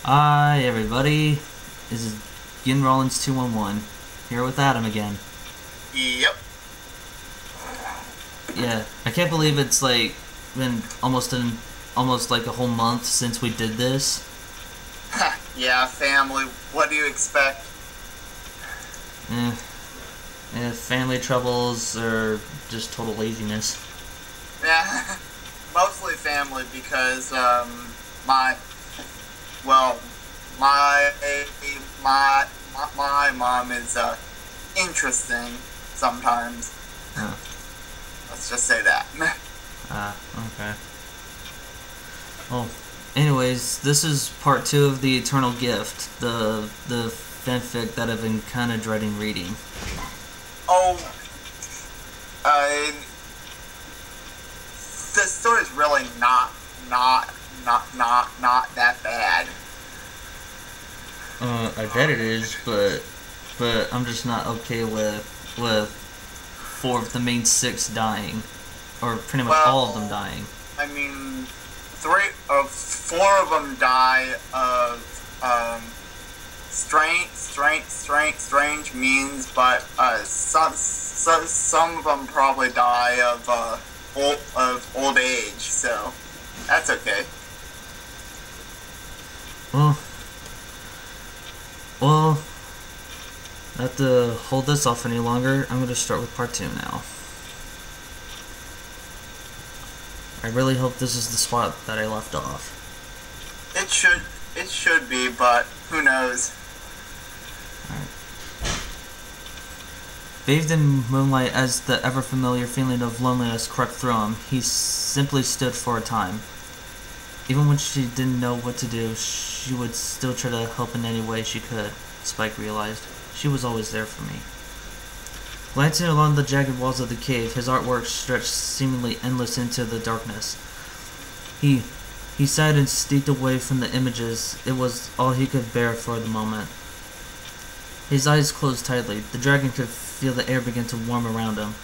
Hi everybody, this is Gin Rollins 211, here with Adam again. Yep. Yeah, I can't believe it's like been almost like a whole month since we did this. Yeah, family. What do you expect? Eh, family troubles or just total laziness. Yeah, mostly family because my well, my my my mom is interesting sometimes. Huh. Let's just say that. Okay. Well, anyways, this is part 2 of the Eternal Gift, the fanfic that I've been kind of dreading reading. Oh, uh, the story's really not that bad. I bet it is, but I'm just not okay with 4 of the main 6 dying, or pretty much all of them Well, dying. I mean, four of them die of strange means, but some of them probably die of old age. So that's okay. Well, well, not to hold this off any longer, I'm going to start with part 2 now. I really hope this is the spot that I left off. It should it should be, but who knows? Alright. Bathed in moonlight as the ever-familiar feeling of loneliness crept through him, he simply stood for a time. Even when she didn't know what to do, she would still try to help in any way she could, Spike realized. She was always there for me. Glancing along the jagged walls of the cave, his artwork stretched seemingly endless into the darkness. He he sighed and stepped away from the images. It was all he could bear for the moment. His eyes closed tightly. The dragon could feel the air begin to warm around him.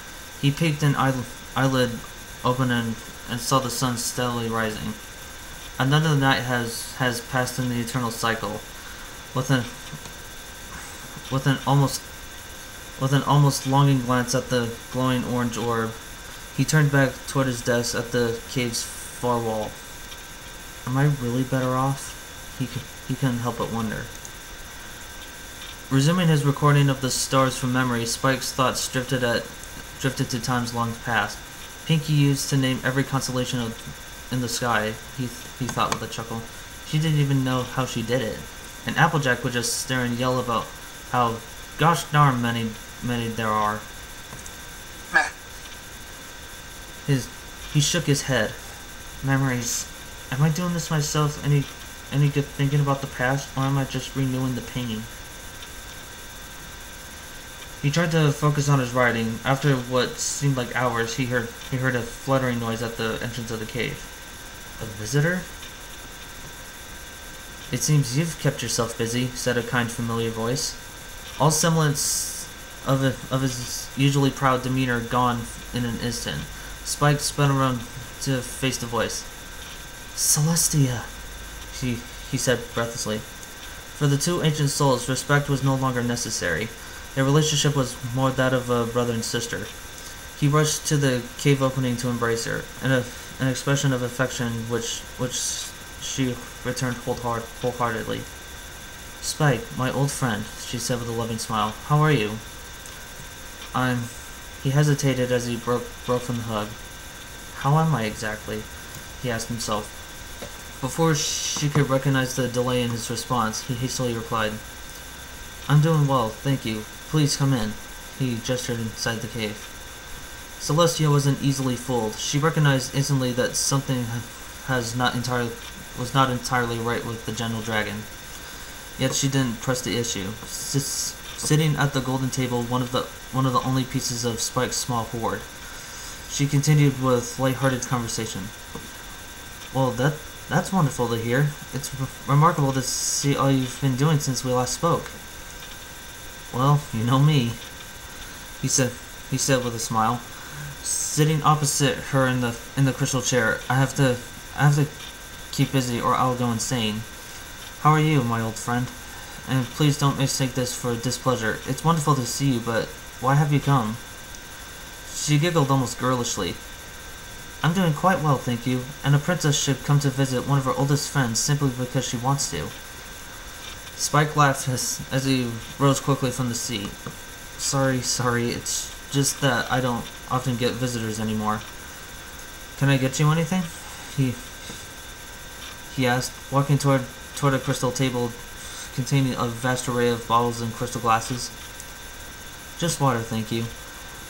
He peeked an eyelid open and saw the sun steadily rising. Another night has passed in the eternal cycle. With an with an almost with an almost longing glance at the glowing orange orb, he turned back toward his desk at the cave's far wall. Am I really better off? He couldn't help but wonder. Resuming his recording of the stars from memory, Spike's thoughts drifted to times long past. Pinky used to name every constellation in the sky, he thought with a chuckle. She didn't even know how she did it. And Applejack would just stare and yell about how gosh darn many there are. Meh. He shook his head. Memories. Am I doing this myself any good thinking about the past, or am I just renewing the pain? He tried to focus on his writing. After what seemed like hours, he heard a fluttering noise at the entrance of the cave. A visitor? It seems you've kept yourself busy, said a kind, familiar voice. All semblance of his usually proud demeanor gone in an instant. Spike spun around to face the voice. Celestia, he said breathlessly. For the two ancient souls, respect was no longer necessary. Their relationship was more that of a brother and sister. He rushed to the cave opening to embrace her, an expression of affection which she returned wholeheartedly. Spike, my old friend, she said with a loving smile. How are you? He hesitated as he broke from the hug. How am I exactly? He asked himself. Before she could recognize the delay in his response, he hastily replied, I'm doing well, thank you. Please come in. He gestured inside the cave. Celestia wasn't easily fooled. She recognized instantly that something was not entirely right with the gentle dragon. Yet she didn't press the issue. Sitting at the golden table, one of the only pieces of Spike's small hoard, she continued with light-hearted conversation. Well, that's wonderful to hear. It's remarkable to see all you've been doing since we last spoke. Well, you know me, he said with a smile. Sitting opposite her in the crystal chair, I have to keep busy or I'll go insane. How are you, my old friend? And please don't mistake this for displeasure. It's wonderful to see you, but why have you come? She giggled almost girlishly. I'm doing quite well, thank you, and a princess should come to visit one of her oldest friends simply because she wants to. Spike laughed as he rose quickly from the seat. Sorry, it's just that I don't often get visitors anymore. Can I get you anything? He asked, walking toward a crystal table containing a vast array of bottles and crystal glasses. Just water, thank you,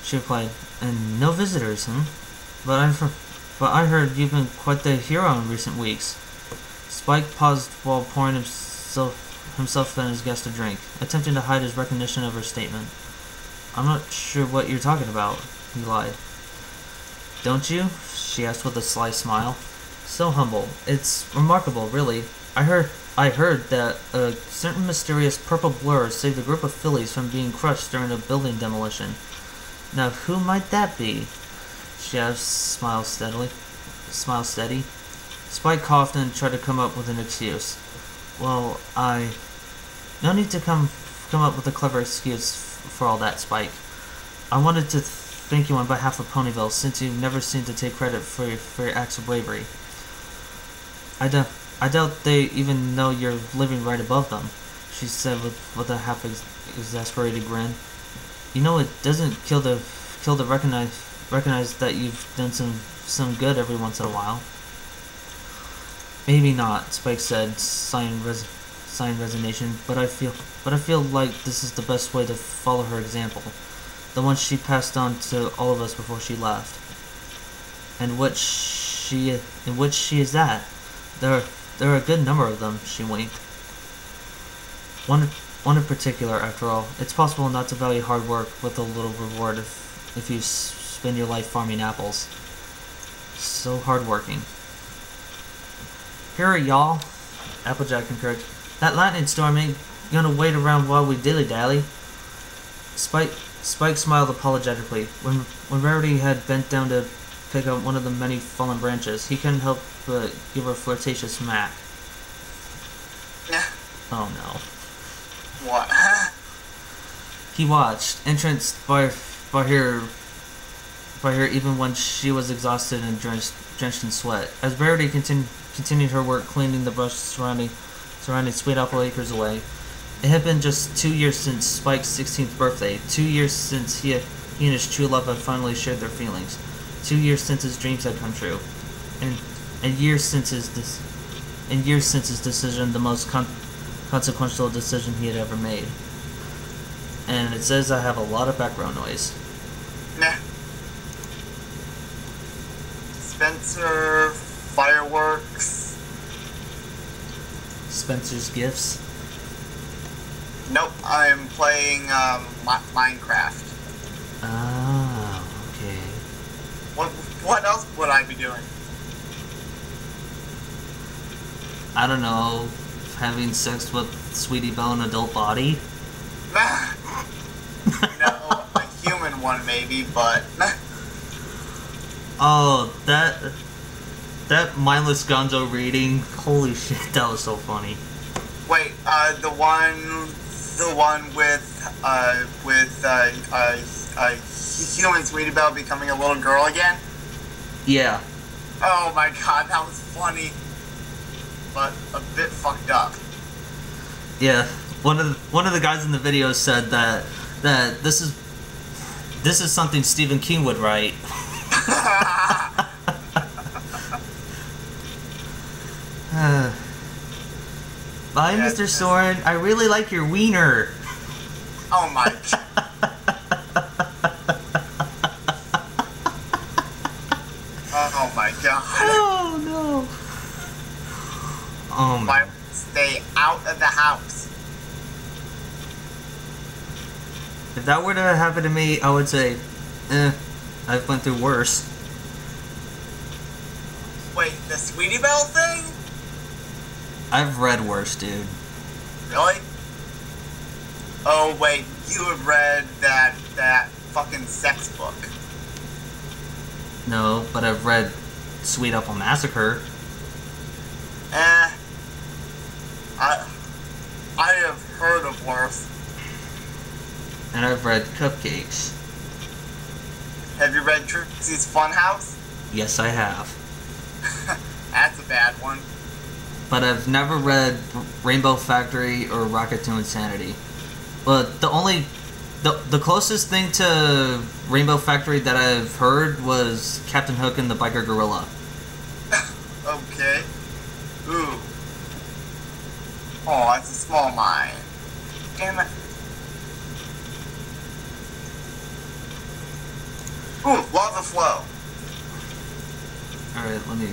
she replied. And no visitors, But I heard you've been quite the hero in recent weeks. Spike paused while pouring himself and his guest a drink, attempting to hide his recognition of her statement. I'm not sure what you're talking about, he lied. Don't you? She asked with a sly smile. So humble. It's remarkable, really. I heard that a certain mysterious purple blur saved a group of fillies from being crushed during a building demolition. Now, who might that be? She asked, smile steady. Spike coughed and tried to come up with an excuse. Well, no need to come up with a clever excuse for all that, Spike. I wanted to thank you on behalf of Ponyville, since you never seem to take credit for your acts of bravery. I doubt they even know you're living right above them, she said with a half-exasperated grin. You know, it doesn't kill to recognize that you've done some good every once in a while. Maybe not, Spike said, sighing resignation. But I feel like this is the best way to follow her example, the one she passed on to all of us before she left. And which she is that? There are a good number of them, she winked. One in particular, after all. It's possible not to value hard work with a little reward if you spend your life farming apples. So hardworking. Here, y'all, Applejack encouraged. That lightning storm ain't gonna wait around while we dilly-dally. Spike smiled apologetically. When Rarity had bent down to pick up one of the many fallen branches, he couldn't help but give her a flirtatious smack. Oh no. What? He watched, entranced by her even when she was exhausted and drenched in sweat. As Rarity continued her work cleaning the brush surrounding Sweet Apple Acres away. It had been just 2 years since Spike's 16th birthday, 2 years since he and his true love had finally shared their feelings, 2 years since his dreams had come true, and years since his decision, the most consequential decision he had ever made. And it says I have a lot of background noise. Nah. Spencer, fireworks. Spencer's gifts. Nope, I'm playing Minecraft. Ah, okay. What else would I be doing? I don't know, having sex with Sweetie Belle in an adult body? No, a human one maybe, but... Oh, that mindless gonzo reading, holy shit, that was so funny. Wait, the one with human Sweetie Belle becoming a little girl again? Yeah. Oh my god, that was funny, but a bit fucked up. Yeah, one of the guys in the video said that this is something Stephen King would write. Bye, yeah, Mr. Soren. I really like your wiener. Oh my. Oh my god. Oh no. Oh my. Stay out of the house. If that were to happen to me, I would say, I've went through worse. Wait, the Sweetie Belle thing? I've read worse, dude. Really? Oh wait, you have read that fucking sex book. No, but I've read Sweet Apple Massacre. I have heard of worse. And I've read Cupcakes. Have you read Trixie's Funhouse? Yes, I have. That's a bad one. But I've never read Rainbow Factory or Rocket to Insanity. But the closest thing to Rainbow Factory that I've heard was Captain Hook and the Biker Gorilla. Okay. Ooh. Oh, that's a small mine. Damn it. Ooh, lava flow. Alright, let me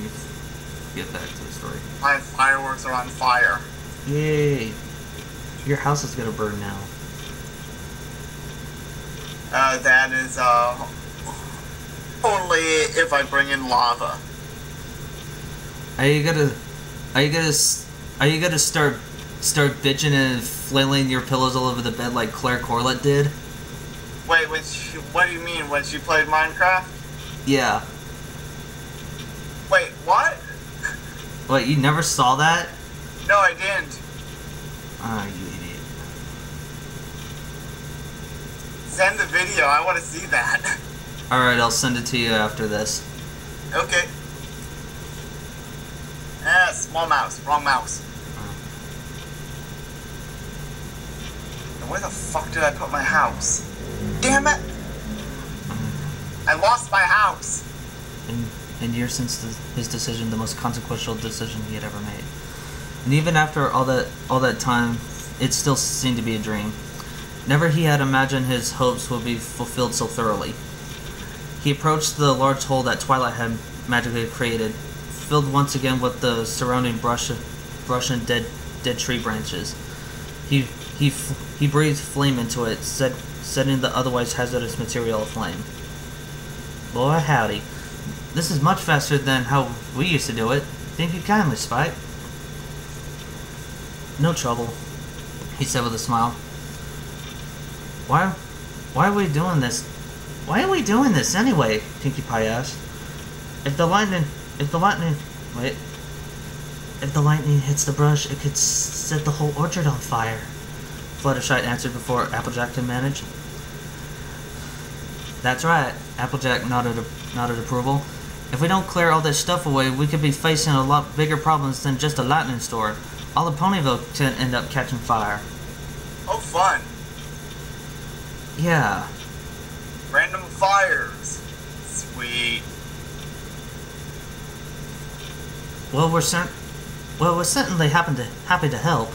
get back to the story. My fireworks are on fire. Yay! Your house is gonna burn now. That is, only if I bring in lava. Are you gonna start bitching and flailing your pillows all over the bed like Claire Corlett did? Wait, what do you mean, when she played Minecraft? Yeah. Wait, what? What, you never saw that? No, I didn't. Ah, you idiot. Send the video, I want to see that. Alright, I'll send it to you after this. Okay. Ah, small mouse, wrong mouse. And where the fuck did I put my house? Damn it! I lost my house! In years since his decision, the most consequential decision he had ever made. And even after all that time, it still seemed to be a dream. Never he had imagined his hopes would be fulfilled so thoroughly. He approached the large hole that Twilight had magically created, filled once again with the surrounding brush and dead tree branches. He breathed flame into it, setting the otherwise hazardous material aflame. Boy, howdy. This is much faster than how we used to do it. Thank you kindly, Spike. No trouble, he said with a smile. Why are we doing this? Why are we doing this anyway? Pinkie Pie asked. If the lightning hits the brush, it could set the whole orchard on fire. Fluttershy answered before Applejack could manage. That's right, Applejack nodded approval. If we don't clear all this stuff away, we could be facing a lot bigger problems than just a lightning storm. All of Ponyville could end up catching fire. Oh, fun. Yeah. Random fires. Sweet. Well, we're certainly happy to help,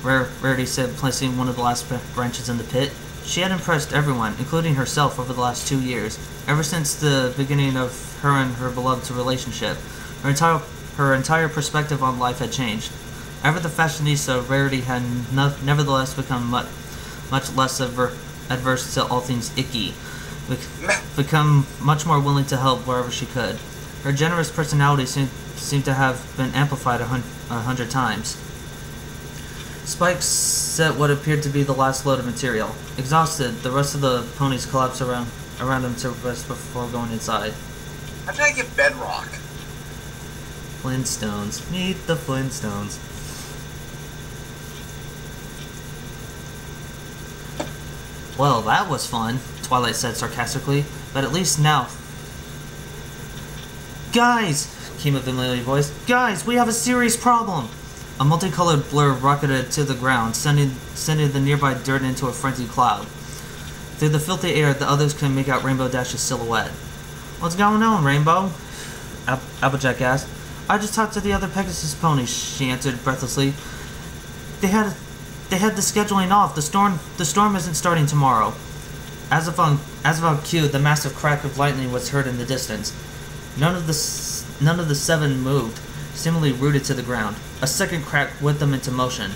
Rarity said, placing one of the last branches in the pit. She had impressed everyone, including herself, over the last 2 years, ever since the beginning of her and her beloved's relationship. Her entire perspective on life had changed. Ever the fashionista, Rarity had nevertheless become much less adverse to all things icky, become much more willing to help wherever she could. Her generous personality seemed to have been amplified 100 times. Spike set what appeared to be the last load of material. Exhausted, the rest of the ponies collapsed around him to rest before going inside. How did I get bedrock? Flintstones. Meet the Flintstones. Well, that was fun, Twilight said sarcastically, but at least now... Guys! Came a familiar voice. Guys, we have a serious problem! A multicolored blur rocketed to the ground, sending the nearby dirt into a frenzied cloud. Through the filthy air, the others could make out Rainbow Dash's silhouette. What's going on, Rainbow? Applejack asked. I just talked to the other Pegasus ponies, she answered breathlessly. They had the scheduling off. The storm isn't starting tomorrow. As if on cue, the massive crack of lightning was heard in the distance. None of the 7 moved, seemingly rooted to the ground. A second crack whipped them into motion.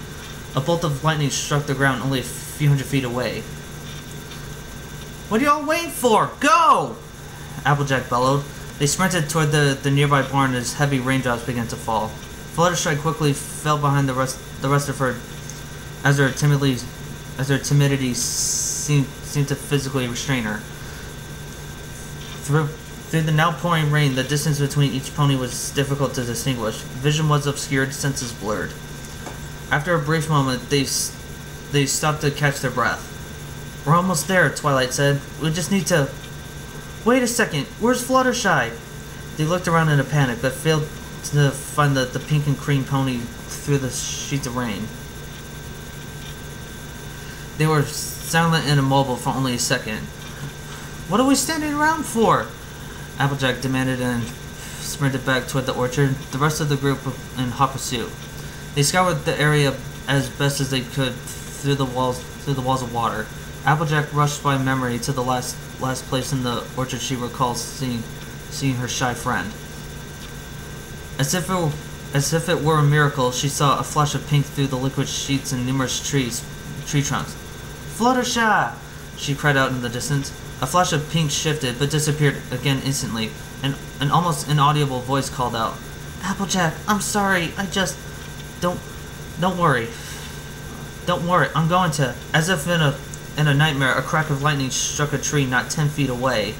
A bolt of lightning struck the ground only a few hundred feet away. What are y'all waiting for? Go! Applejack bellowed. They sprinted toward the nearby barn as heavy raindrops began to fall. Fluttershy quickly fell behind the rest of her, as her timidity seemed to physically restrain her. Through the now pouring rain, the distance between each pony was difficult to distinguish. Vision was obscured, senses blurred. After a brief moment, they stopped to catch their breath. "We're almost there," Twilight said. "We just need to..." "Wait a second, where's Fluttershy?" They looked around in a panic, but failed to find the pink and cream pony through the sheets of rain. They were silent and immobile for only a second. "What are we standing around for?" Applejack demanded and sprinted back toward the orchard, the rest of the group in hot pursuit. They scoured the area as best as they could through the walls of water. Applejack rushed by memory to the last place in the orchard she recalled seeing her shy friend. As if it were a miracle, she saw a flash of pink through the liquid sheets and numerous tree trunks. "Fluttershy!" she cried out in the distance. A flash of pink shifted, but disappeared again instantly. An almost inaudible voice called out, "Applejack, I'm sorry, I just... Don't worry. Don't worry, I'm going to..." As if in a nightmare, a crack of lightning struck a tree not 10 feet away.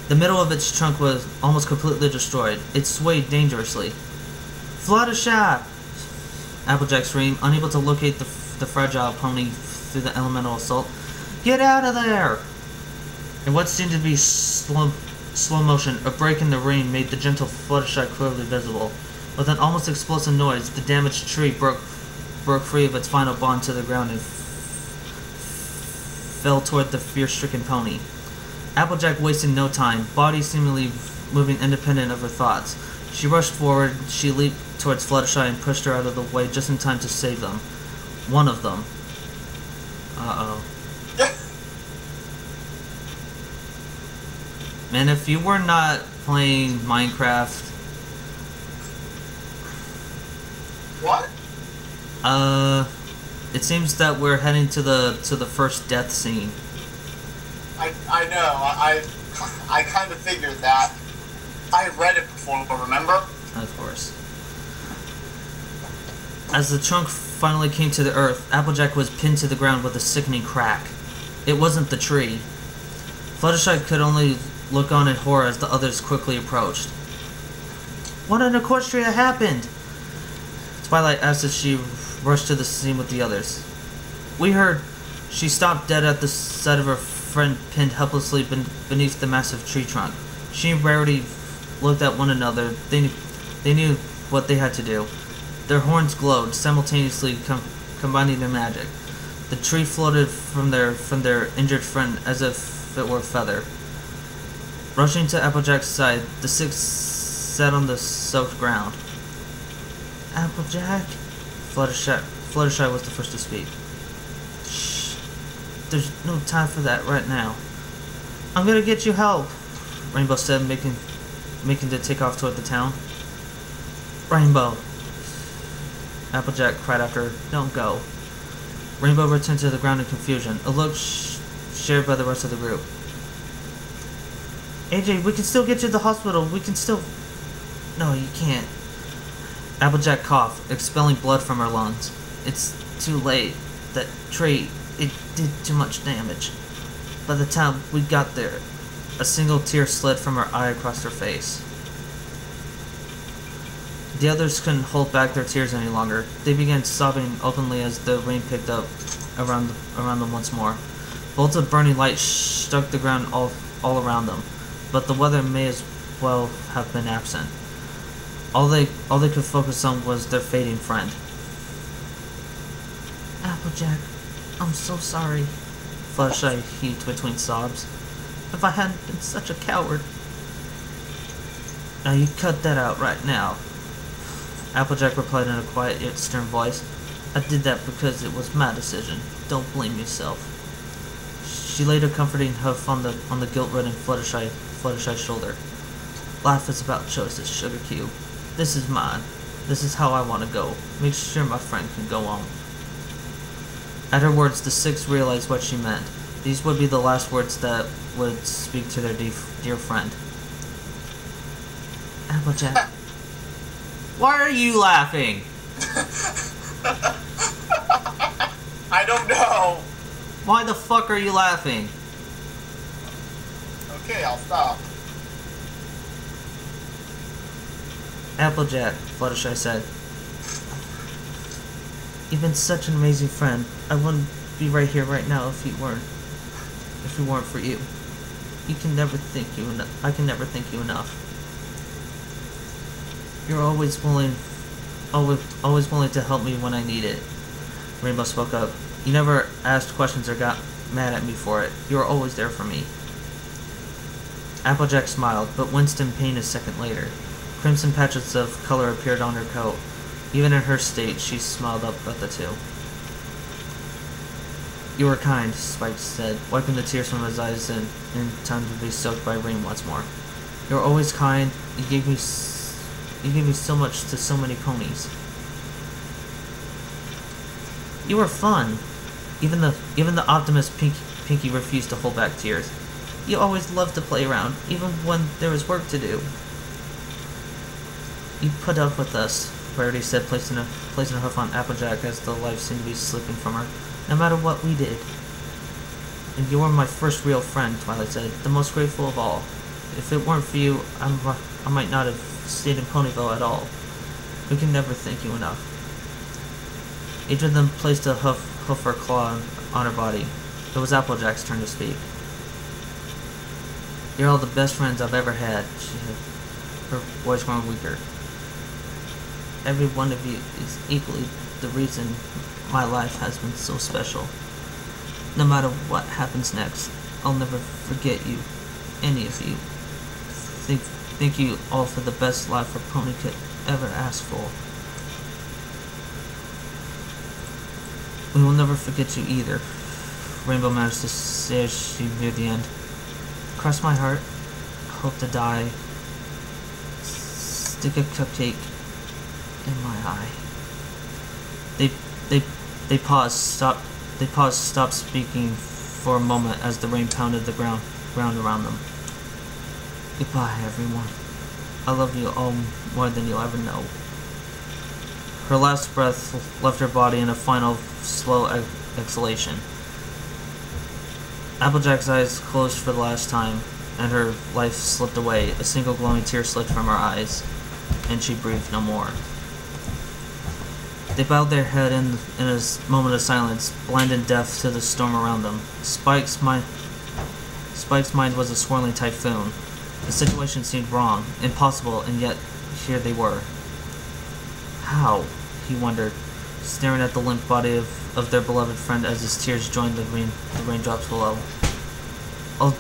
The middle of its trunk was almost completely destroyed. It swayed dangerously. "Fluttershy!" Applejack screamed, unable to locate the fragile pony through the elemental assault. "Get out of there!" In what seemed to be slow motion, a break in the rain made the gentle Fluttershy clearly visible. With an almost explosive noise, the damaged tree broke free of its final bond to the ground and fell toward the fear-stricken pony. Applejack wasted no time, body seemingly moving independent of her thoughts. She rushed forward, she leaped towards Fluttershy and pushed her out of the way just in time to save them. One of them. Uh-oh. Man, if you were not playing Minecraft... What? It seems that we're heading to the first death scene. I know. I kind of figured that. I read it before, remember? Of course. As the trunk finally came to the earth, Applejack was pinned to the ground with a sickening crack. It wasn't the tree. Fluttershy could only look on in horror as the others quickly approached. "What in Equestria happened?" Twilight asked as she rushed to the scene with the others. "We heard..." She stopped dead at the sight of her friend pinned helplessly beneath the massive tree trunk. She and Rarity looked at one another. They knew what they had to do. Their horns glowed, simultaneously combining their magic. The tree floated from their injured friend as if it were a feather. Rushing to Applejack's side, the six sat on the soaked ground. "Applejack?" Fluttershy was the first to speak. "Shh. There's no time for that right now. I'm gonna get you help," Rainbow said, making to take off toward the town. "Rainbow!" Applejack cried after her, "Don't go." Rainbow returned to the ground in confusion, a look shared by the rest of the group. "AJ, we can still get you to the hospital. We can still..." "No, you can't." Applejack coughed, expelling blood from her lungs. "It's too late. That tree, it did too much damage. By the time we got there..." A single tear slid from her eye across her face. The others couldn't hold back their tears any longer. They began sobbing openly as the rain picked up around them once more. Bolts of burning light struck the ground all around them, but the weather may as well have been absent. All they could focus on was their fading friend. "Applejack, I'm so sorry," Fluttershy heaved between sobs. "If I hadn't been such a coward..." "Now you cut that out right now," Applejack replied in a quiet yet stern voice. "I did that because it was my decision. Don't blame yourself." She laid a comforting hoof on the guilt-ridden Fluttershy's shoulder. "Life is about choices, Sugar Cube. This is mine. This is how I want to go. Make sure my friend can go on." At her words, the six realized what she meant. These would be the last words that would speak to their dear friend. "Applejack." Why are you laughing? I don't know. Why the fuck are you laughing? Okay, I'll stop. "Applejack," Fluttershy said. You've been such an amazing friend. I wouldn't be right here right now if it weren't for you. I can never thank you enough. You're always willing to help me when I need it. Rainbow spoke up. You never asked questions or got mad at me for it. You were always there for me. Applejack smiled, but winced in pain a second later. Crimson patches of color appeared on her coat. Even in her state, she smiled up at the two. You were kind, Spike said, wiping the tears from his eyes in time to be soaked by rain once more. You were always kind. You gave me so much to so many ponies. You were fun. Even the optimist Pinky refused to hold back tears. You always loved to play around, even when there was work to do. You put up with us, Rarity said, placing a hoof on Applejack as the life seemed to be slipping from her. No matter what we did. And you were my first real friend, Twilight said, the most grateful of all. If it weren't for you, I might not have stayed in Ponyville at all. We can never thank you enough. Each of them placed a hoof or claw on her body. It was Applejack's turn to speak. You're all the best friends I've ever had, she said, her voice growing weaker. Every one of you is equally the reason my life has been so special. No matter what happens next, I'll never forget you, any of you. Thank you all for the best life a pony could ever ask for. We will never forget you either, Rainbow managed to say as she neared the end. Cross my heart, hope to die, stick a cupcake in my eye. They paused, stopped speaking for a moment as the rain pounded the ground around them. Goodbye, everyone. I love you all more than you'll ever know. Her last breath left her body in a final, slow exhalation. Applejack's eyes closed for the last time, and her life slipped away. A single glowing tear slipped from her eyes, and she breathed no more. They bowed their head in a moment of silence, blind and deaf to the storm around them. Spike's mind was a swirling typhoon. The situation seemed wrong, impossible, and yet here they were. How? He wondered, staring at the limp body of their beloved friend as his tears joined the raindrops below. All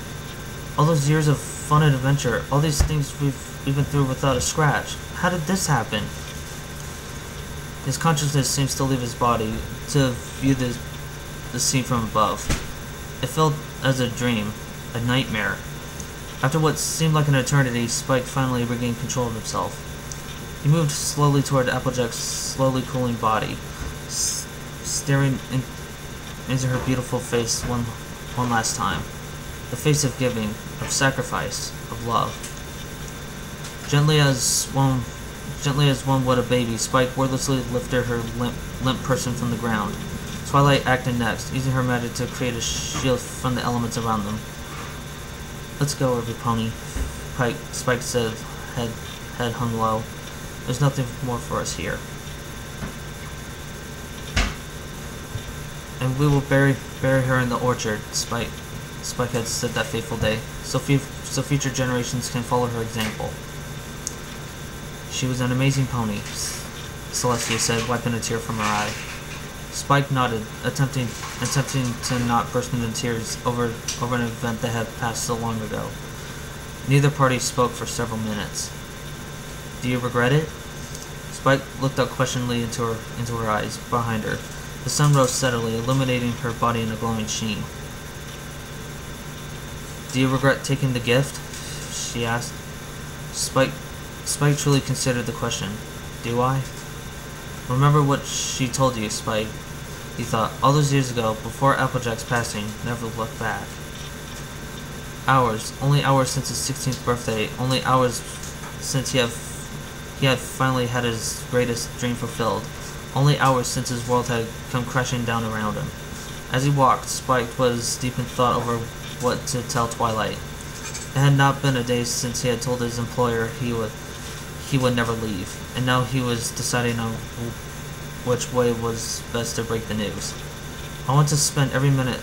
those years of fun and adventure, all these things we've been through without a scratch. How did this happen? His consciousness seems to leave his body to view the scene from above. It felt as a dream, a nightmare. After what seemed like an eternity, Spike finally regained control of himself. He moved slowly toward Applejack's slowly cooling body, staring into her beautiful face one last time. The face of giving, of sacrifice, of love. Gently as one would a baby, Spike wordlessly lifted her limp person from the ground. Twilight acted next, using her magic to create a shield from the elements around them. Let's go, every pony, Spike said, head hung low. There's nothing more for us here. And we will bury her in the orchard, Spike had said that fateful day, so future generations can follow her example. She was an amazing pony, Celestia said, wiping a tear from her eye. Spike nodded, attempting to not burst into tears over an event that had passed so long ago. Neither party spoke for several minutes. Do you regret it? Spike looked up questioningly into her eyes, behind her. The sun rose steadily, illuminating her body in a glowing sheen. Do you regret taking the gift? She asked. Spike truly considered the question. Do I? Remember what she told you, Spike. He thought, all those years ago, before Applejack's passing, never look back. Hours, only hours since his 16th birthday, only hours since he had finally had his greatest dream fulfilled. Only hours since his world had come crashing down around him. As he walked, Spike was deep in thought over what to tell Twilight. It had not been a day since he had told his employer he would never leave, and now he was deciding on which way was best to break the news. I want to spend every minute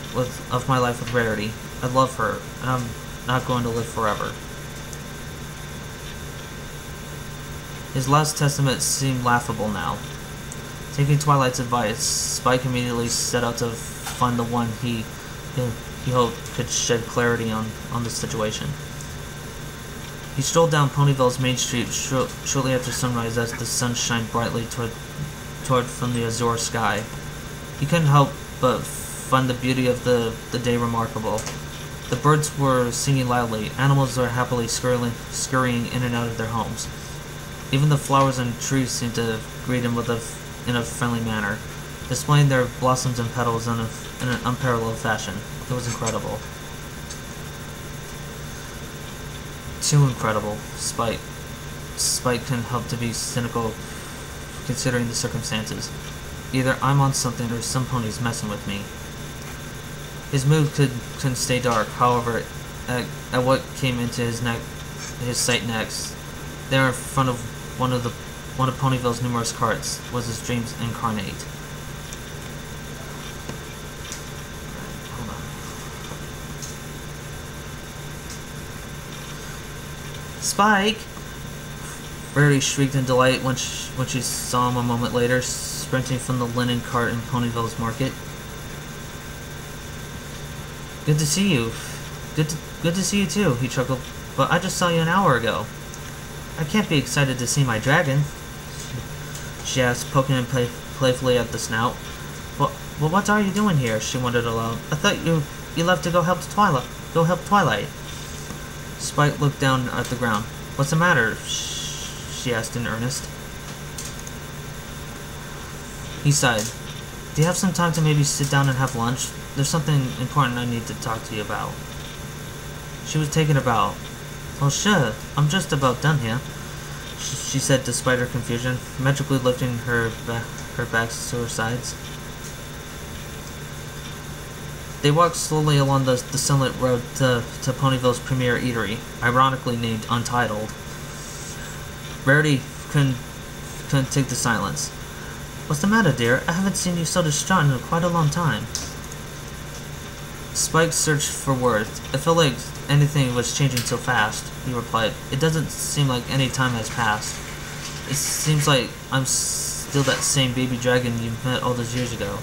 of my life with Rarity. I love her, and I'm not going to live forever. His last testament seemed laughable now. Taking Twilight's advice, Spike immediately set out to find the one he hoped could shed clarity on the situation. He strolled down Ponyville's main street shortly after sunrise as the sun shined brightly toward from the azure sky. He couldn't help but find the beauty of the day remarkable. The birds were singing loudly, animals were happily scurrying in and out of their homes. Even the flowers and trees seemed to greet him in a friendly manner, displaying their blossoms and petals in an unparalleled fashion. It was incredible. Too incredible. Spike couldn't help to be cynical considering the circumstances. Either I'm on something or some pony's messing with me. His mood couldn't stay dark, however, at what came into his sight next, there in front of one of Ponyville's numerous carts was his dreams incarnate. Hold on. Spike! Rarity shrieked in delight when she saw him a moment later, sprinting from the linen cart in Ponyville's market. Good to see you. Good to see you too, he chuckled. But I just saw you an hour ago. I can't be excited to see my dragon, she asked, poking him playfully at the snout. Well, what are you doing here? She wondered aloud. I thought you left to go help Twilight. Spike looked down at the ground. What's the matter? She asked in earnest. He sighed. Do you have some time to maybe sit down and have lunch? There's something important I need to talk to you about. She was taken aback. Well, sure. I'm just about done here, she said despite her confusion, magically lifting her back to her sides. They walked slowly along the sunlit road to Ponyville's premier eatery, ironically named Untitled. Rarity couldn't take the silence. What's the matter, dear? I haven't seen you so distraught in quite a long time. Spike searched for words. It felt like anything was changing so fast, he replied. It doesn't seem like any time has passed. It seems like I'm still that same baby dragon you met all those years ago.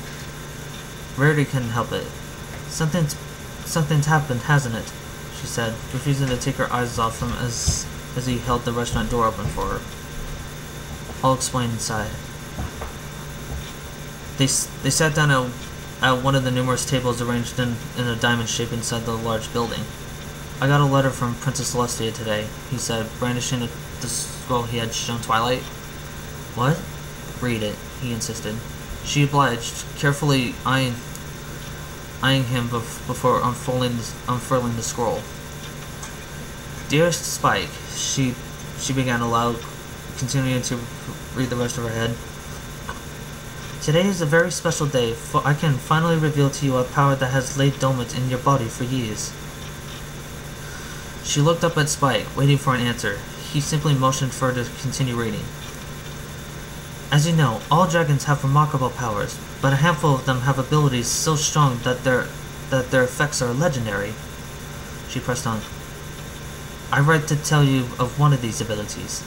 Rarity couldn't help it. Something's happened, hasn't it? She said, refusing to take her eyes off him as he held the restaurant door open for her. I'll explain inside. They sat down at one of the numerous tables arranged in a diamond shape inside the large building. I got a letter from Princess Celestia today, he said, brandishing the scroll he had shown Twilight. What? Read it, he insisted. She obliged, carefully eyeing him before unfurling the scroll. Dearest Spike, she began aloud, continuing to read the rest of her head. Today is a very special day, for I can finally reveal to you a power that has laid dormant in your body for years. She looked up at Spike, waiting for an answer. He simply motioned for her to continue reading. As you know, all dragons have remarkable powers, but a handful of them have abilities so strong that their effects are legendary. She pressed on. I write to tell you of one of these abilities.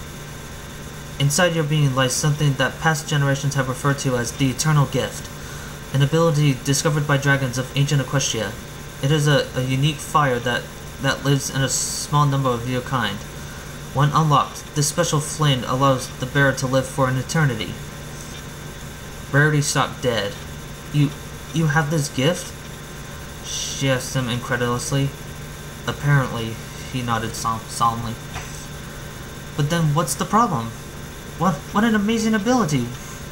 Inside your being lies something that past generations have referred to as the Eternal Gift, an ability discovered by dragons of ancient Equestria. It is a unique fire that lives in a small number of your kind. When unlocked, this special flame allows the bearer to live for an eternity. Rarity stopped dead. You have this gift? She asked him incredulously. Apparently, he nodded solemnly. But then what's the problem? What an amazing ability!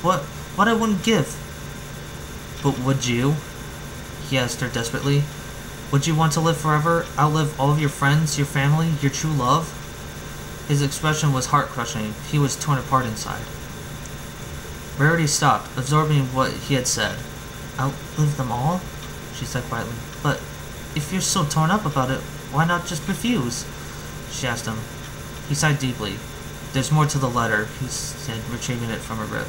What I wouldn't give. But would you? He asked her desperately. Would you want to live forever, outlive all of your friends, your family, your true love? His expression was heart-crushing. He was torn apart inside. Rarity stopped, absorbing what he had said. Outlive them all? She said quietly. But if you're so torn up about it, why not just refuse? She asked him. He sighed deeply. There's more to the letter, he said, retrieving it from her grip.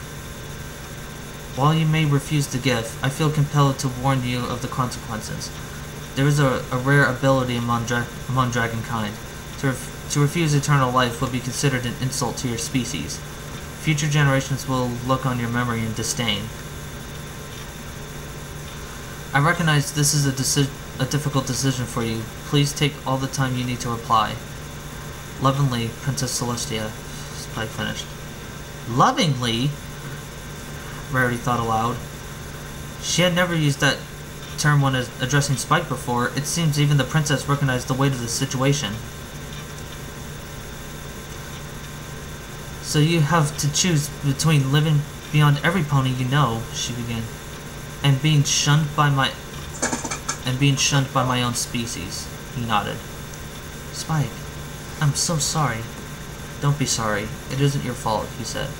While you may refuse the gift, I feel compelled to warn you of the consequences. There is a rare ability among dragonkind. To refuse eternal life would be considered an insult to your species. Future generations will look on your memory in disdain. I recognize this is a difficult decision for you. Please take all the time you need to reply. Lovingly, Princess Celestia. Spike finished. Lovingly? Rarity thought aloud. She had never used that term when addressing Spike before. It seems even the princess recognized the weight of the situation. So you have to choose between living beyond every pony you know, she began, and being shunned by my own species. He nodded. Spike, I'm so sorry. Don't be sorry. It isn't your fault, he said.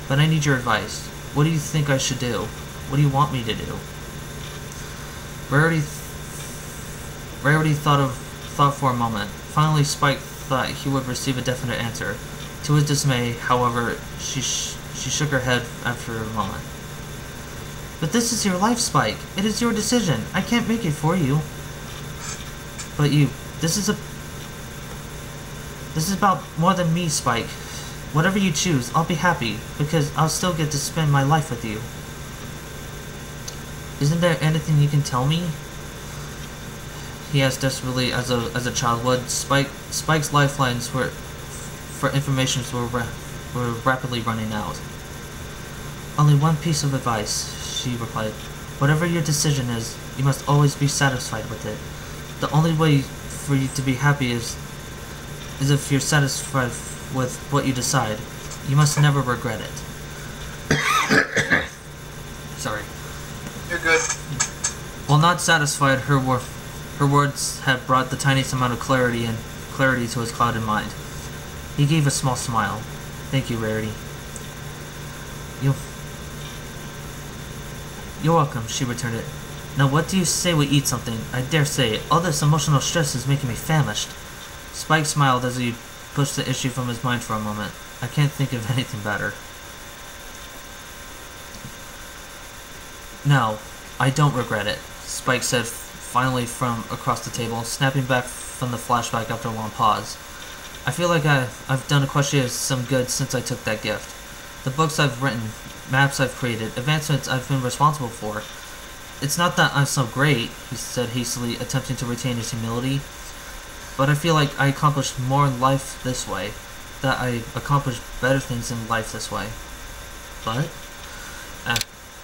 But I need your advice. What do you think I should do? What do you want me to do? Rarity thought for a moment. Finally, Spike thought he would receive a definite answer. To his dismay, however, she shook her head after a moment. But this is your life, Spike. It is your decision. I can't make it for you. But this is about more than me, Spike. Whatever you choose, I'll be happy, because I'll still get to spend my life with you. Isn't there anything you can tell me? He asked desperately, as a child would. Spike's lifelines for information were rapidly running out. Only one piece of advice, she replied. Whatever your decision is, you must always be satisfied with it. The only way for you to be happy is if you're satisfied with what you decide. You must never regret it. Sorry. You're good. While not satisfied, her words had brought the tiniest amount of clarity to his clouded mind. He gave a small smile. Thank you, Rarity. You're welcome, she returned it. Now what do you say we eat something? I dare say, all this emotional stress is making me famished. Spike smiled as he pushed the issue from his mind for a moment. I can't think of anything better. No, I don't regret it, Spike said finally from across the table, snapping back from the flashback after a long pause. I feel like I've done Equestria some good since I took that gift. The books I've written, maps I've created, advancements I've been responsible for. It's not that I'm so great, he said hastily, attempting to retain his humility, but I feel like I accomplished more in life this way, that I accomplished better things in life this way. But?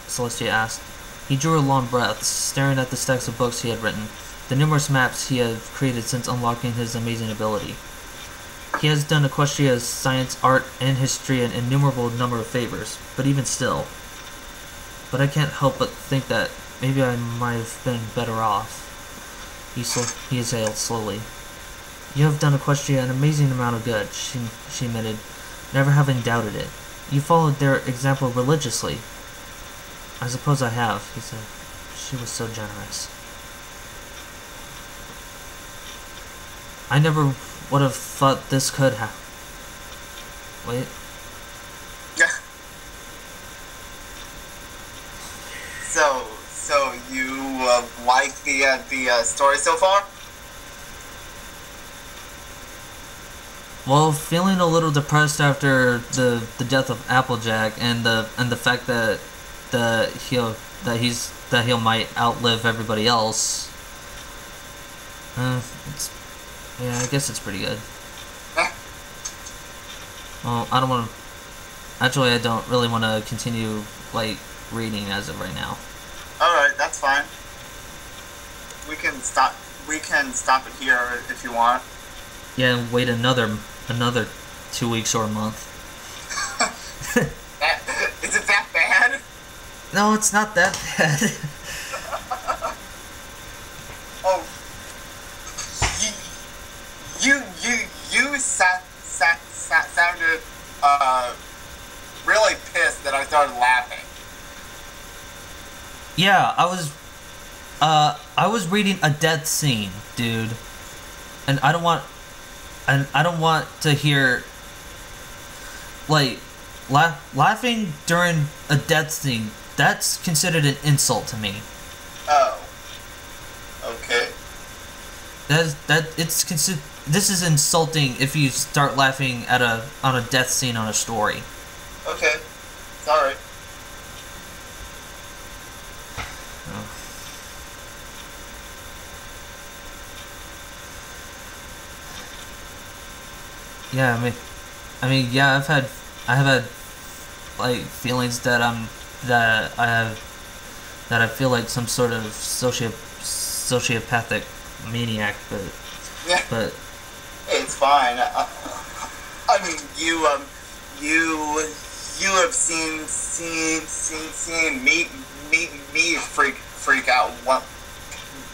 Celestia asked. He drew a long breath, staring at the stacks of books he had written, the numerous maps he had created since unlocking his amazing ability. He has done Equestria's science, art, and history an innumerable number of favors, but even still. But I can't help but think that maybe I might have been better off. He exhaled slowly. You have done Equestria an amazing amount of good, she admitted, never having doubted it. You followed their example religiously. I suppose I have, he said. She was so generous. I never would have thought this could happen. Wait. Yeah. So you like the story so far? Well, feeling a little depressed after the death of Applejack and the fact that he might outlive everybody else. Yeah, I guess it's pretty good. Well, I don't want to. Actually, I don't really want to continue reading as of right now. All right, that's fine. We can stop it here if you want. Yeah, and wait another 2 weeks or a month. Is it that bad? No, it's not that bad. Oh, you sounded really pissed that I started laughing. Yeah, I was reading a death scene, dude, and I don't want to hear laughing during a death scene. that's considered an insult to me. Oh. Okay. This is insulting if you start laughing at on a death scene on a story. Okay. Sorry. Yeah, yeah, I have had like feelings that I feel like some sort of sociopathic maniac, Yeah. but It's fine. I mean, you have seen me freak out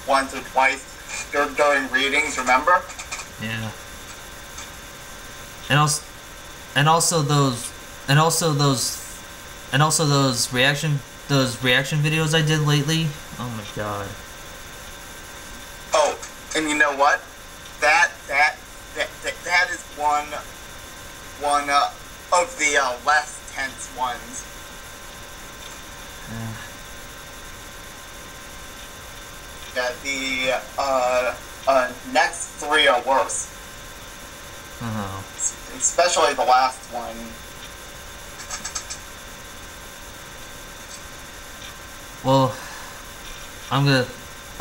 once or twice during readings. Remember? yeah. And also those reaction videos I did lately. Oh my god. Oh, and you know what? That is one of the less tense ones. Yeah, the next three are worse. Oh. Especially the last one. Well, I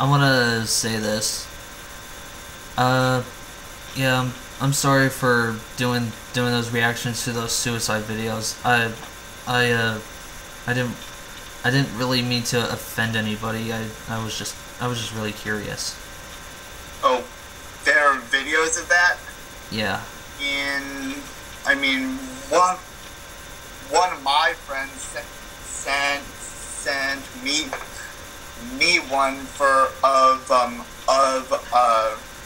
want to say this. Yeah, I'm sorry for doing those reactions to those suicide videos. I didn't really mean to offend anybody. I was just really curious. Oh, there are videos of that? Yeah. I mean, one of my friends sent me one of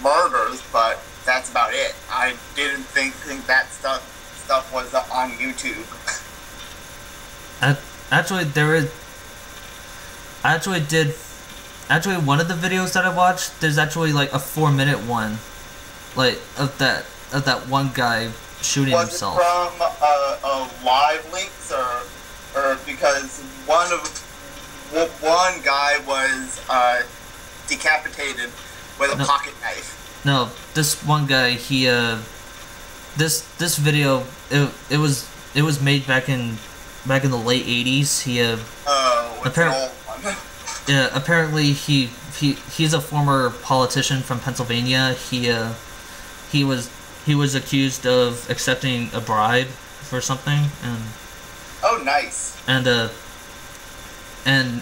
murders, but that's about it. I didn't think that stuff was on YouTube. Actually, one of the videos that I watched, there's actually like a 4-minute one, like of that one guy shooting himself. Was it from live leaks or because one guy was decapitated with a pocket knife? No, this one guy, he this video, it was made back in the late 80s. He it's an old one. Yeah, apparently he's a former politician from Pennsylvania. He was accused of accepting a bribe for something, and oh, nice. And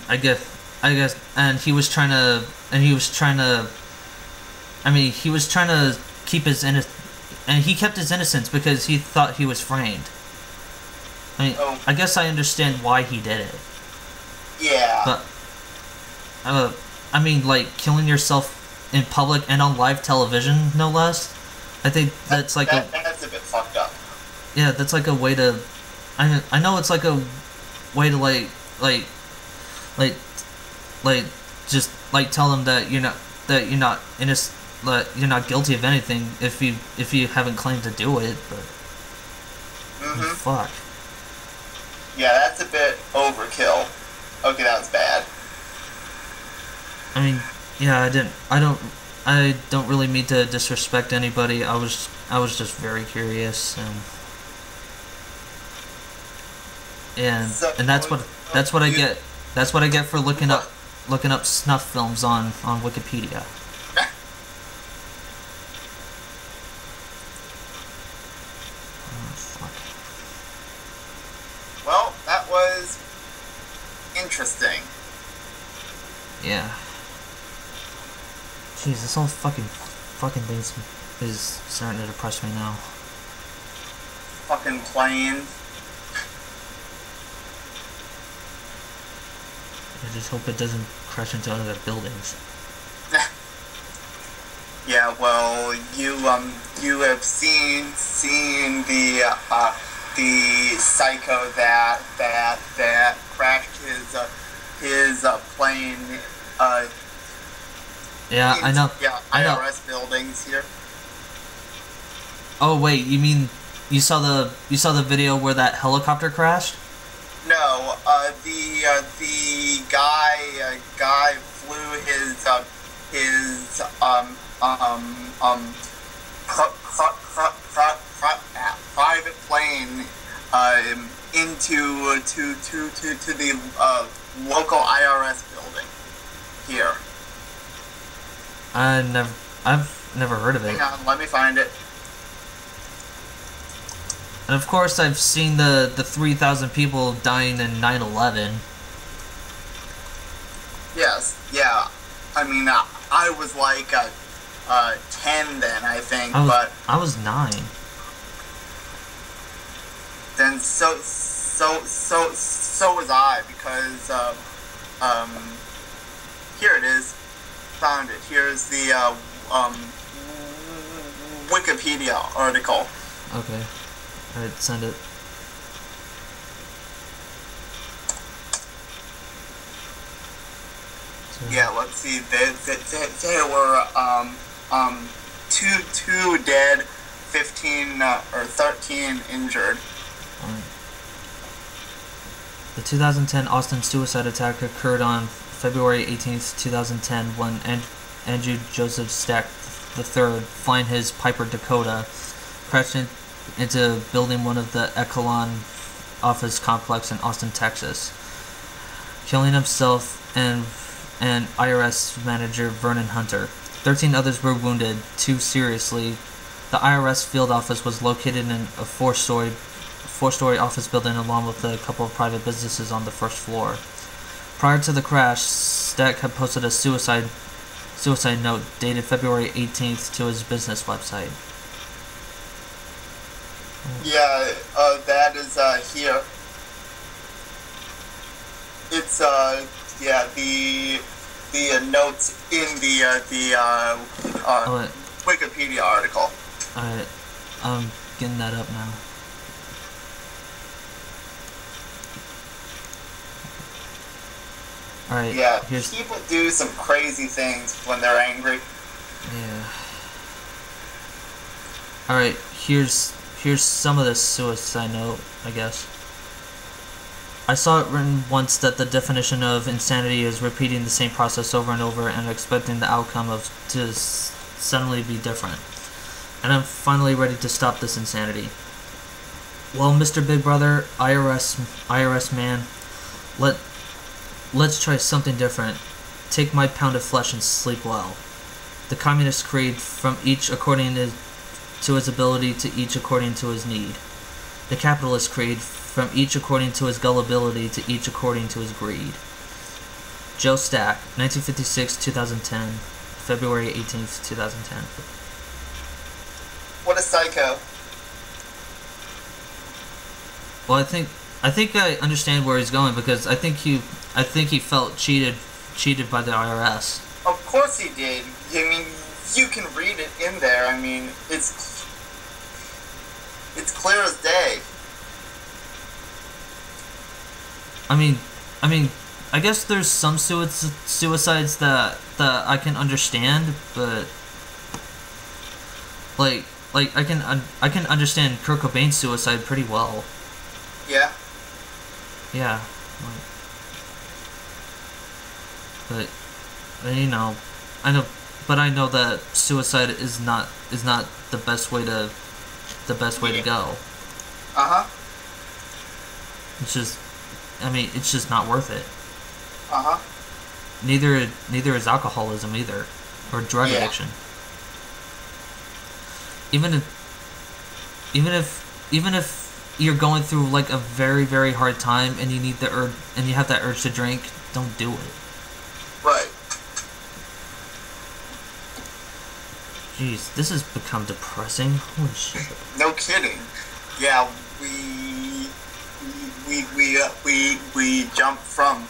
I guess and he was trying to keep his and he kept his innocence because he thought he was framed. I mean, I guess I understand why he did it. Yeah. But I mean, like, killing yourself in public and on live television, no less. I think that's like that's a bit fucked up. Yeah, that's like a way to. I know it's like a way to like just like tell them that you're not innocent, that you're not guilty of anything if you haven't claimed to do it. But fuck. Yeah, that's a bit overkill. Okay, that was bad. I mean, yeah, I don't really mean to disrespect anybody. I was just very curious, and that's what I get. That's what I get for looking up snuff films on Wikipedia. Oh, fuck. Well, that was interesting. Yeah. Jeez, this whole fucking thing is starting to depress me now. Fucking planes. I just hope it doesn't crash into other buildings. Yeah, well, you have seen the psycho that crashed his plane. Yeah, I know. Yeah, IRS buildings here. Oh wait, you mean you saw the video where that helicopter crashed? The guy flew his private plane into to the local IRS building here. I've never heard of it. Hang on, let me find it. And of course, I've seen the 3,000 people dying in 9/11. Yes, yeah. I mean, I was like 10 then, I think, but I was 9. Then so was I, because here it is. Found it. Here's the Wikipedia article. Okay. Alright, send it. So. Yeah, let's see. There were two dead, 15 or 13 injured. The 2010 Austin suicide attack occurred on February 18th, 2010, when Andrew Joseph Stack III, flying his Piper Dakota, crashed into building one of the Echelon office complex in Austin, Texas, killing himself and IRS manager Vernon Hunter. 13 others were wounded, 2 seriously. The IRS field office was located in a four-story office building along with a couple of private businesses on the first floor. Prior to the crash, Stack had posted a suicide note dated February 18th to his business website. Yeah, that is here. It's yeah, the notes in the Wikipedia article. Alright, I'm getting that up now. Alright, yeah, people do some crazy things when they're angry. Yeah. Alright, here's some of this suicide note, I guess. I saw it written once that the definition of insanity is repeating the same process over and over and expecting the outcome to suddenly be different. And I'm finally ready to stop this insanity. Well, Mr. Big Brother, IRS man, let's try something different. Take my pound of flesh and sleep well. The communist creed, from each according to his ability to each according to his need. The capitalist creed, from each according to his gullibility to each according to his greed. Joe Stack, 1956-2010, February 18th, 2010. What a psycho. Well, I think I understand where he's going, because I think he felt cheated by the IRS. Of course he did. I mean, you can read it in there. I mean, it's clear as day. I mean, I guess there's some suicides that I can understand, but like I can understand Kurt Cobain's suicide pretty well. Yeah. Yeah. But you know, I know that suicide is not the best way to go. Uh-huh. It's just not worth it. Uh-huh. Neither is alcoholism either, or drug addiction. Even if you're going through like a very, very hard time and you need and you have that urge to drink, don't do it. Right. Jeez, this has become depressing. Holy shit. No kidding. Yeah, we jumped from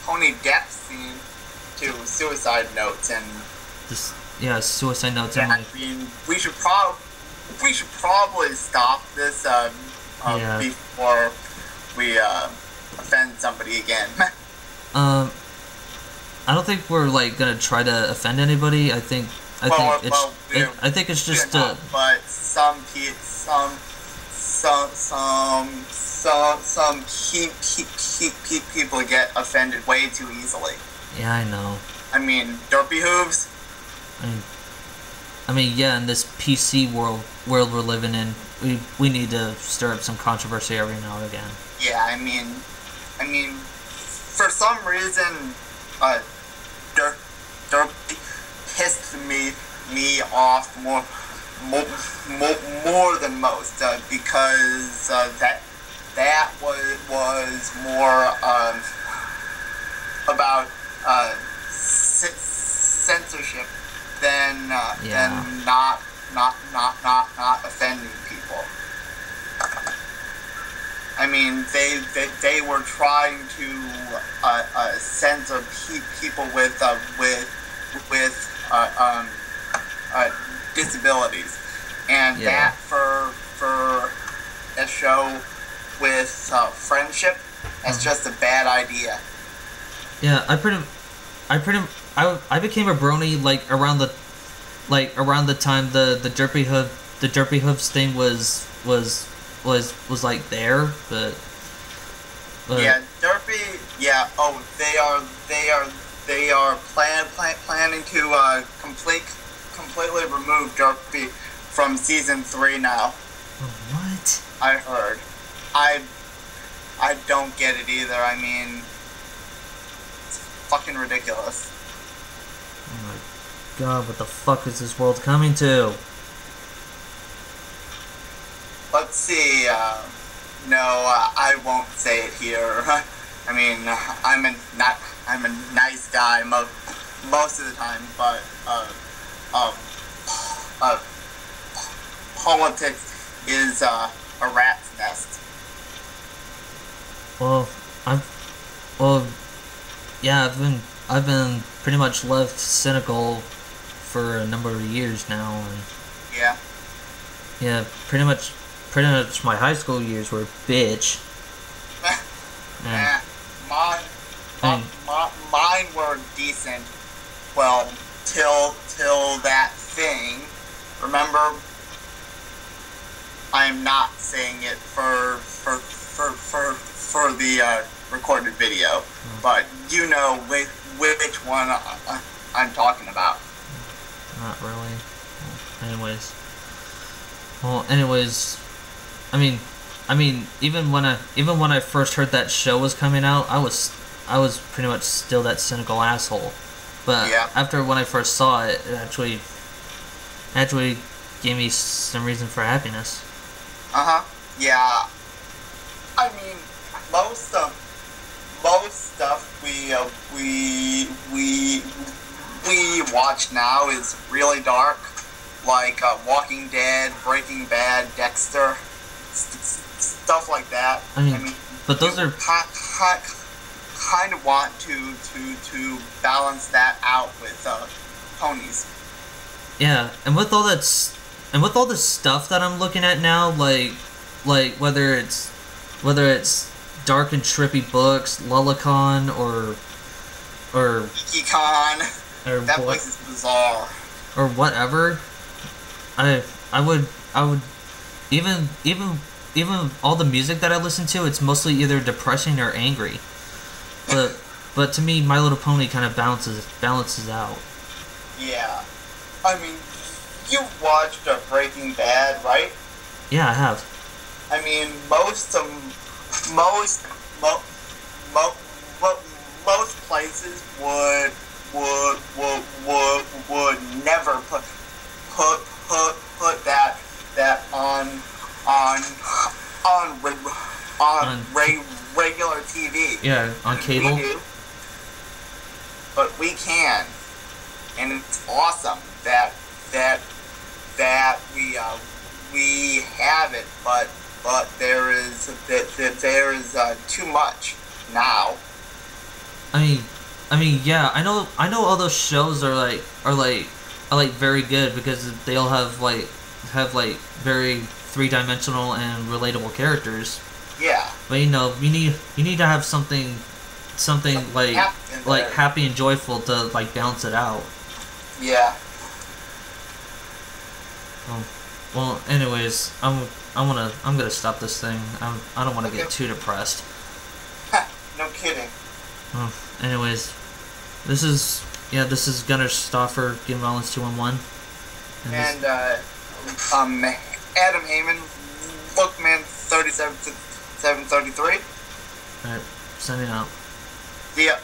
pony death scene to suicide notes, and suicide notes. Yeah, I mean, we should probably stop this before we offend somebody again. I don't think we're like gonna try to offend anybody. I think it's just but some people get offended way too easily. Yeah, I know. I mean, derpy hooves. I mean, yeah. In this PC world we're living in, we need to stir up some controversy every now and again. Yeah, I mean, for some reason, derpy pissed me off more than most because that was more about censorship than not offending people. I mean, they were trying to censor people with disabilities, and that for a show with friendship, that's just a bad idea. Yeah, I became a brony around the time the derpy hooves thing was like there, but yeah, derpy. Yeah. Oh, they are planning to completely remove derpy from season 3 now. What? I heard. I don't get it either. I mean, it's fucking ridiculous. Oh my god, what the fuck is this world coming to? Let's see. No, I won't say it here. I mean, I'm a nice guy most of the time, but politics is a rat's nest. I've been pretty much left cynical for a number of years now, and yeah, pretty much my high school years were bitch. Mine were decent. Well, till that thing. Remember, I'm not saying it for the recorded video, but you know which one I'm talking about. Not really. Anyways, I mean, even when I first heard that show was coming out, I was pretty much still that cynical asshole. But after when I first saw it, it actually gave me some reason for happiness. Yeah. I mean, most stuff we watch now is really dark, like Walking Dead, Breaking Bad, Dexter, stuff like that. I mean, but those are kind of want to balance that out with ponies. Yeah, and with all this stuff that I'm looking at now, like whether it's dark and trippy books, Lullacon or Econ, that place is bizarre. Or whatever. I would even all the music that I listen to, it's mostly either depressing or angry. But to me, My Little Pony kind of balances out. Yeah, I mean, you watched Breaking Bad, right? Yeah, I have. I mean, most places would never put that on regular TV. Yeah, on cable. We do, but we can, and it's awesome that we have it, but there is too much now. I mean, yeah, I know all those shows are very good because they all have very three-dimensional and relatable characters. Yeah. But you need to have something like happy and joyful to balance it out. Yeah. Well, anyways, I'm gonna stop this thing. I don't want to get too depressed. No kidding. Anyways, this is Gunnar Stoffer, Game Violence 211. And Adam Heyman, Bookman 37 to 733. Alright, signing out. Yeah.